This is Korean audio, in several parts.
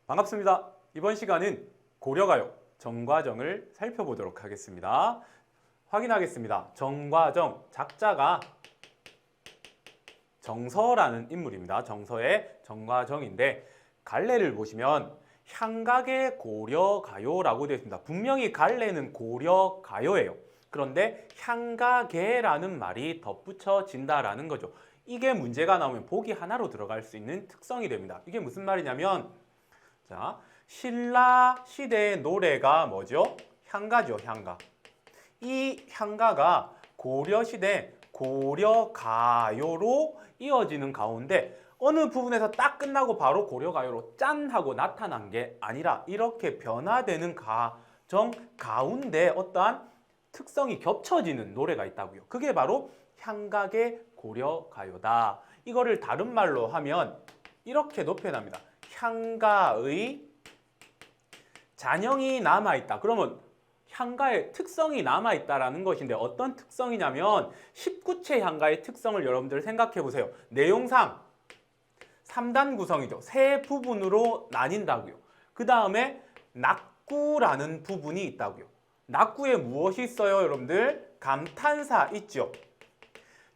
반갑습니다. 이번 시간은 고려가요 정과정을 살펴보도록 하겠습니다. 확인하겠습니다. 정과정, 작자가 정서라는 인물입니다. 정서의 정과정인데 갈래를 보시면 향각의 고려가요라고 되어 있습니다. 분명히 갈래는 고려가요예요. 그런데 향각의라는 말이 덧붙여진다라는 거죠. 이게 문제가 나오면 보기 하나로 들어갈 수 있는 특성이 됩니다. 이게 무슨 말이냐면 자, 신라 시대의 노래가 뭐죠? 향가죠, 향가. 이 향가가 고려시대 고려가요로 이어지는 가운데 어느 부분에서 딱 끝나고 바로 고려가요로 짠 하고 나타난 게 아니라 이렇게 변화되는 과정 가운데 어떠한 특성이 겹쳐지는 노래가 있다고요. 그게 바로 향각의 고려가요다. 이거를 다른 말로 하면 이렇게 높여납니다. 향가의 잔영이 남아있다. 그러면 향가의 특성이 남아있다라는 것인데 어떤 특성이냐면 19채 향가의 특성을 여러분들 생각해 보세요. 내용상 3단 구성이죠. 세 부분으로 나뉜다고요. 그 다음에 낙구라는 부분이 있다고요. 낙구에 무엇이 있어요, 여러분들? 감탄사 있죠.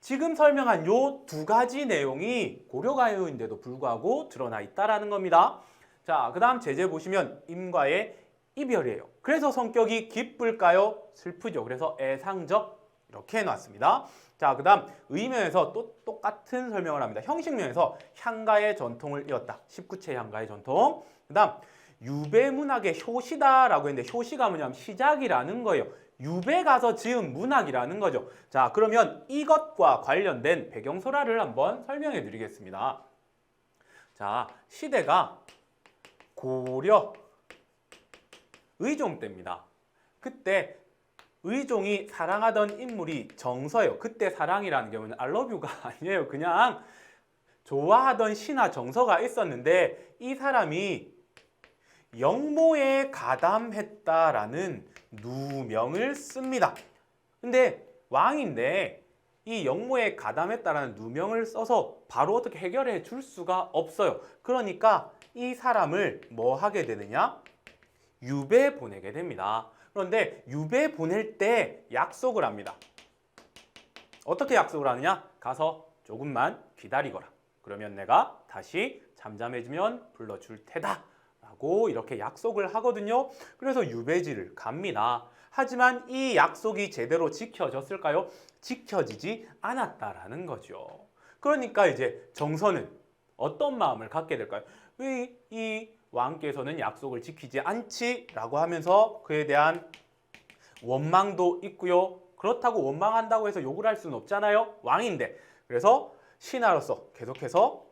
지금 설명한 요 두 가지 내용이 고려가요인데도 불구하고 드러나 있다라는 겁니다. 자, 그 다음 제재 보시면 임과의 이별이에요. 그래서 성격이 기쁠까요? 슬프죠. 그래서 애상적 이렇게 해놨습니다. 자, 그 다음 의면에서 또 똑같은 설명을 합니다. 형식면에서 향가의 전통을 이었다. 19채 향가의 전통. 그 다음 유배문학의 효시다라고 했는데 효시가 뭐냐면 시작이라는 거예요. 유배 가서 지은 문학이라는 거죠. 자, 그러면 이것과 관련된 배경설화를 한번 설명해 드리겠습니다. 자, 시대가 고려 의종 때입니다. 그때 의종이 사랑하던 인물이 정서예요. 그때 사랑이라는 경우는 I love you가 아니에요. 그냥 좋아하던 시나 정서가 있었는데 이 사람이 영모에 가담했다라는 누명을 씁니다. 근데 왕인데 이 영모에 가담했다라는 누명을 써서 바로 어떻게 해결해 줄 수가 없어요. 그러니까 이 사람을 뭐 하게 되느냐? 유배 보내게 됩니다. 그런데 유배 보낼 때 약속을 합니다. 어떻게 약속을 하느냐? 가서 조금만 기다리거라. 그러면 내가 다시 잠잠해지면 불러줄 테다. 라고 이렇게 약속을 하거든요. 그래서 유배지를 갑니다. 하지만 이 약속이 제대로 지켜졌을까요? 지켜지지 않았다라는 거죠. 그러니까 이제 정서는 어떤 마음을 갖게 될까요? 왜 이 왕께서는 약속을 지키지 않지? 라고 하면서 그에 대한 원망도 있고요. 그렇다고 원망한다고 해서 욕을 할 수는 없잖아요. 왕인데. 그래서 신하로서 계속해서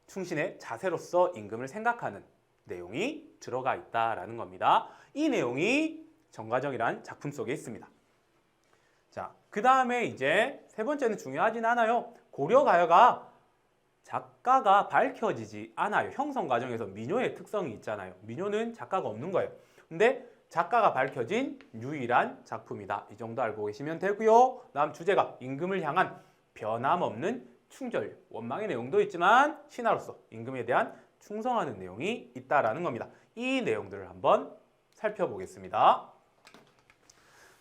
충신의 자세로서 임금을 생각하는 내용이 들어가 있다라는 겁니다. 이 내용이 정과정이란 작품 속에 있습니다. 자, 그 다음에 이제 세 번째는 중요하진 않아요. 고려가요가 작가가 밝혀지지 않아요. 형성 과정에서 민요의 특성이 있잖아요. 민요는 작가가 없는 거예요. 근데 작가가 밝혀진 유일한 작품이다. 이 정도 알고 계시면 되고요. 다음 주제가 임금을 향한 변함없는 충절, 원망의 내용도 있지만 신하로서 임금에 대한 충성하는 내용이 있다라는 겁니다. 이 내용들을 한번 살펴보겠습니다.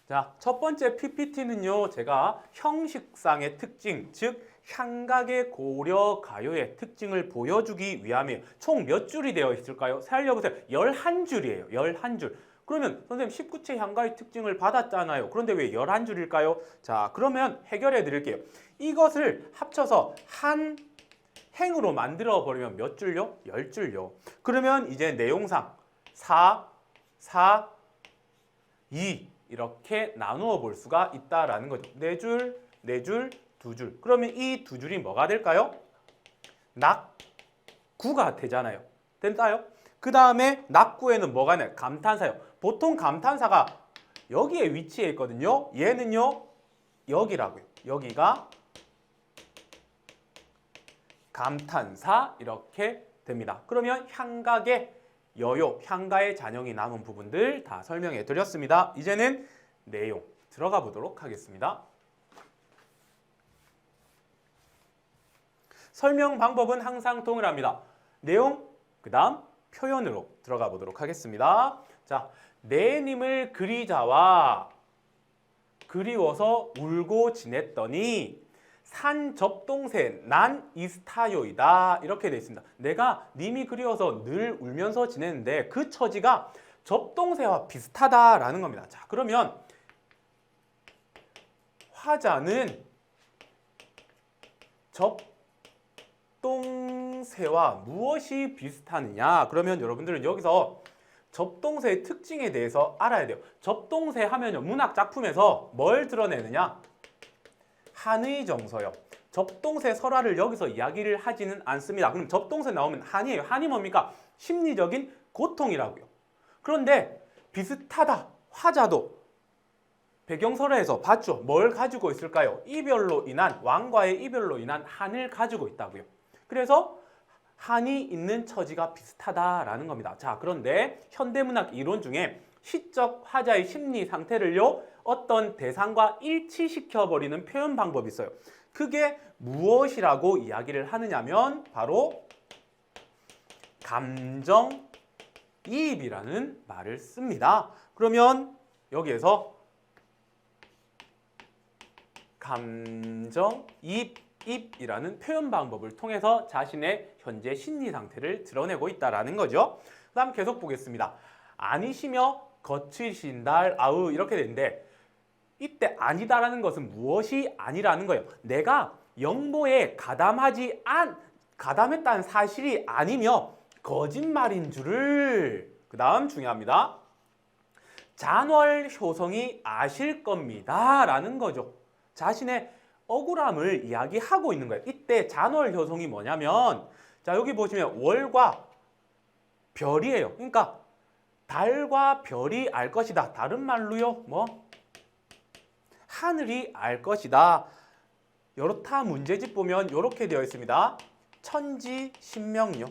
자, 첫 번째 PPT는요, 제가 형식상의 특징, 즉 향각의 고려가요의 특징을 보여주기 위함이에요. 총 몇 줄이 되어 있을까요? 살려보세요. 11줄이에요. 11줄. 그러면 선생님 19채 향가의 특징을 받았잖아요. 그런데 왜 11줄일까요? 자, 그러면 해결해 드릴게요. 이것을 합쳐서 한 행으로 만들어 버리면 몇 줄요? 10줄요. 그러면 이제 내용상 4, 4, 2 이렇게 나누어 볼 수가 있다라는 거죠. 4줄, 4줄, 2줄. 그러면 이 2줄이 뭐가 될까요? 낙구가 되잖아요. 됐나요? 그 다음에 낙구에는 뭐가 있나요? 감탄사요. 보통 감탄사가 여기에 위치해 있거든요. 얘는요, 여기라고요. 여기가 감탄사 이렇게 됩니다. 그러면 향각의 여요, 향가의 잔영이 남은 부분들 다 설명해 드렸습니다. 이제는 내용 들어가 보도록 하겠습니다. 설명 방법은 항상 동일합니다. 내용, 그 다음 표현으로 들어가 보도록 하겠습니다. 자, 내 님을 그리자와 그리워서 울고 지냈더니 산 접동새 난 이스타요이다. 이렇게 되어 있습니다. 내가 님이 그리워서 늘 울면서 지냈는데 그 처지가 접동새와 비슷하다라는 겁니다. 자, 그러면 화자는 접동새와 무엇이 비슷하느냐? 그러면 여러분들은 여기서 접동새의 특징에 대해서 알아야 돼요. 접동새 하면요, 문학 작품에서 뭘 드러내느냐? 한의 정서요. 접동새 설화를 여기서 이야기를 하지는 않습니다. 그럼 접동새 나오면 한이에요. 한이 뭡니까? 심리적인 고통이라고요. 그런데 비슷하다. 화자도 배경설화에서 봤죠. 뭘 가지고 있을까요? 이별로 인한, 왕과의 이별로 인한 한을 가지고 있다고요. 그래서 한이 있는 처지가 비슷하다라는 겁니다. 자, 그런데 현대문학 이론 중에 시적 화자의 심리 상태를요, 어떤 대상과 일치시켜버리는 표현 방법이 있어요. 그게 무엇이라고 이야기를 하느냐면 바로 감정이입이라는 말을 씁니다. 그러면 여기에서 감정이입이라는 표현 방법을 통해서 자신의 현재 심리 상태를 드러내고 있다는 거죠. 그 다음 계속 보겠습니다. 아니시며 거치신달 아우 이렇게 되는데 이때 아니다라는 것은 무엇이 아니라는 거예요. 내가 영모에 가담했다는 사실이 아니며 거짓말인 줄을. 그 다음 중요합니다. 잔월효성이 아실 겁니다 라는 거죠. 자신의 억울함을 이야기하고 있는 거예요. 이때 잔월효성이 뭐냐면, 자, 여기 보시면 월과 별이에요. 그러니까 달과 별이 알 것이다. 다른 말로요, 하늘이 알 것이다. 여타 문제집 보면 이렇게 되어 있습니다. 천지신명요.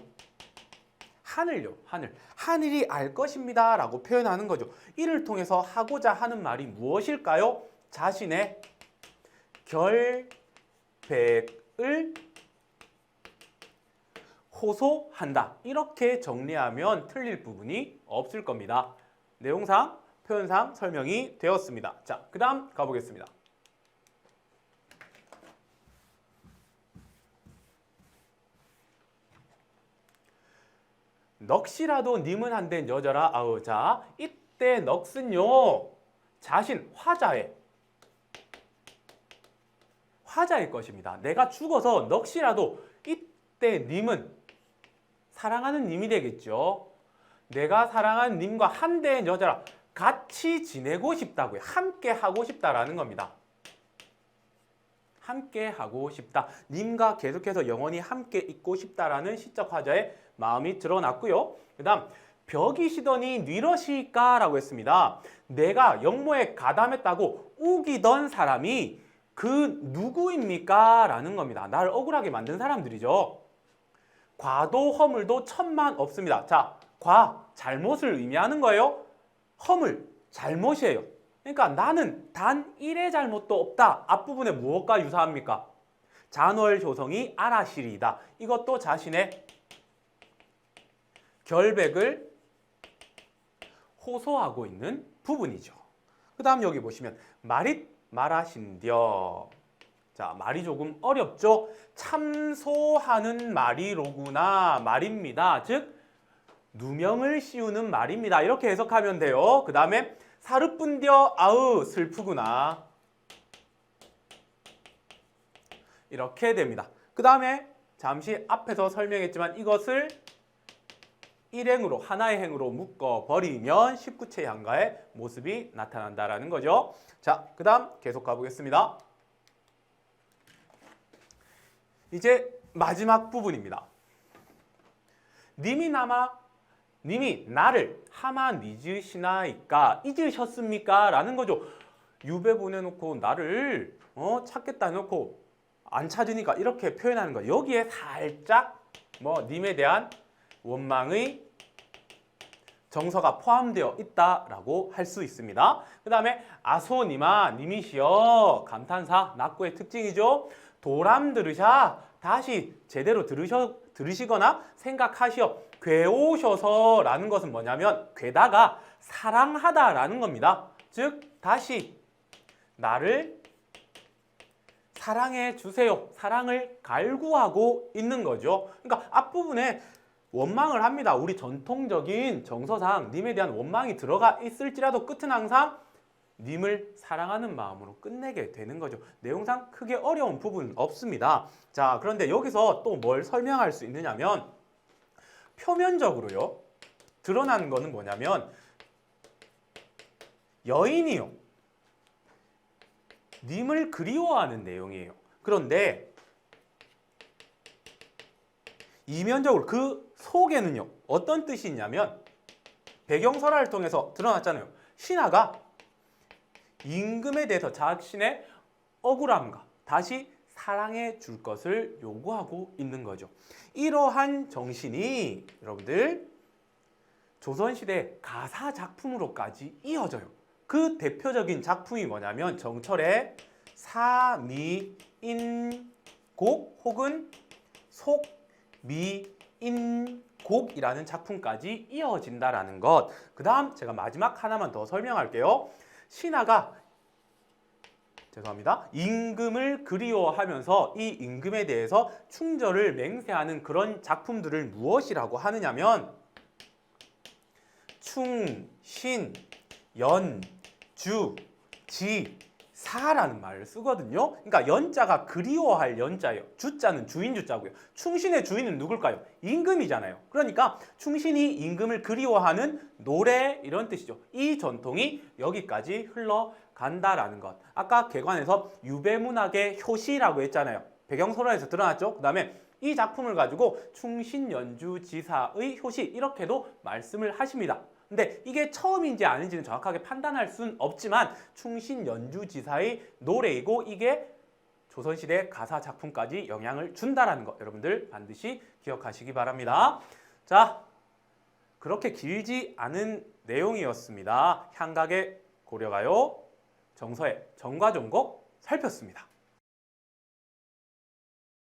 하늘요, 하늘. 하늘이 알 것입니다 라고 표현하는 거죠. 이를 통해서 하고자 하는 말이 무엇일까요? 자신의 결백을 호소한다. 이렇게 정리하면 틀릴 부분이 없을 겁니다. 내용상, 표현상 설명이 되었습니다. 자, 그 다음 가보겠습니다. 넋이라도 님은 안 된 여자라 아우. 자, 이때 넋은요, 자신, 화자의 것입니다. 내가 죽어서 넋이라도 이때 님은 사랑하는 님이 되겠죠. 내가 사랑하는 님과 한대의 여자라 같이 지내고 싶다고요. 함께 하고 싶다라는 겁니다. 함께 하고 싶다. 님과 계속해서 영원히 함께 있고 싶다라는 시적 화자의 마음이 드러났고요. 그 다음 벽이시더니 뉘러실까 라고 했습니다. 내가 영모에 가담했다고 우기던 사람이 그 누구입니까? 라는 겁니다. 나를 억울하게 만든 사람들이죠. 과도 허물도 천만 없습니다. 자, 잘못을 의미하는 거예요. 허물, 잘못이에요. 그러니까 나는 단 1의 잘못도 없다. 앞부분에 무엇과 유사합니까? 잔월효성이 알아시리이다. 이것도 자신의 결백을 호소하고 있는 부분이죠. 그 다음 여기 보시면 말하신디어. 자, 말이 조금 어렵죠? 참소하는 말이로구나 말입니다. 즉 누명을 씌우는 말입니다. 이렇게 해석하면 돼요. 그 다음에 사르뿐디어 아으 슬프구나. 이렇게 됩니다. 그 다음에 잠시 앞에서 설명했지만 이것을 일행으로 하나의 행으로 묶어버리면 19체 향가의 모습이 나타난다라는 거죠. 자, 그 다음 계속 가보겠습니다. 이제 마지막 부분입니다. 님이 나를 하마 잊으시나이까? 잊으셨습니까? 라는 거죠. 유배 보내놓고 나를 찾겠다 해놓고 안 찾으니까 이렇게 표현하는 거예요. 여기에 살짝 님에 대한 원망의 정서가 포함되어 있다라고 할 수 있습니다. 그 다음에 아소니마 님이시여 감탄사 낙고의 특징이죠. 도람 들으샤 다시 제대로 들으시거나 생각하시어 괴오셔서 라는 것은 뭐냐면 괴다가 사랑하다라는 겁니다. 즉 다시 나를 사랑해 주세요. 사랑을 갈구하고 있는 거죠. 그러니까 앞부분에 원망을 합니다. 우리 전통적인 정서상 님에 대한 원망이 들어가 있을지라도 끝은 항상 님을 사랑하는 마음으로 끝내게 되는 거죠. 내용상 크게 어려운 부분은 없습니다. 자, 그런데 여기서 또 뭘 설명할 수 있느냐면 표면적으로요. 드러나는 거는 뭐냐면 여인이요. 님을 그리워하는 내용이에요. 그런데 이면적으로 그 속에는요. 어떤 뜻이 있냐면 배경설화를 통해서 드러났잖아요. 신하가 임금에 대해서 자신의 억울함과 다시 사랑해 줄 것을 요구하고 있는 거죠. 이러한 정신이 여러분들 조선시대 가사 작품으로까지 이어져요. 그 대표적인 작품이 뭐냐면 정철의 사미인곡 혹은 속미인곡이라는 작품까지 이어진다라는 것. 그 다음 제가 마지막 하나만 더 설명할게요. 신하가 임금을 그리워하면서 이 임금에 대해서 충절을 맹세하는 그런 작품들을 무엇이라고 하느냐면 충, 신, 연, 주, 지, 사라는 말을 쓰거든요. 그러니까 연자가 그리워할 연자예요. 주자는 주인 주자고요. 충신의 주인은 누굴까요? 임금이잖아요. 그러니까 충신이 임금을 그리워하는 노래 이런 뜻이죠. 이 전통이 여기까지 흘러간다라는 것. 아까 개관에서 유배문학의 효시라고 했잖아요. 배경설화에서 드러났죠. 그 다음에 이 작품을 가지고 충신연주지사의 효시 이렇게도 말씀을 하십니다. 근데 이게 처음인지 아닌지는 정확하게 판단할 수는 없지만 충신연주지사의 노래이고 이게 조선시대 가사 작품까지 영향을 준다라는 거 여러분들 반드시 기억하시기 바랍니다. 자, 그렇게 길지 않은 내용이었습니다. 향각의 고려가요 정서의 정과종곡 살폈습니다.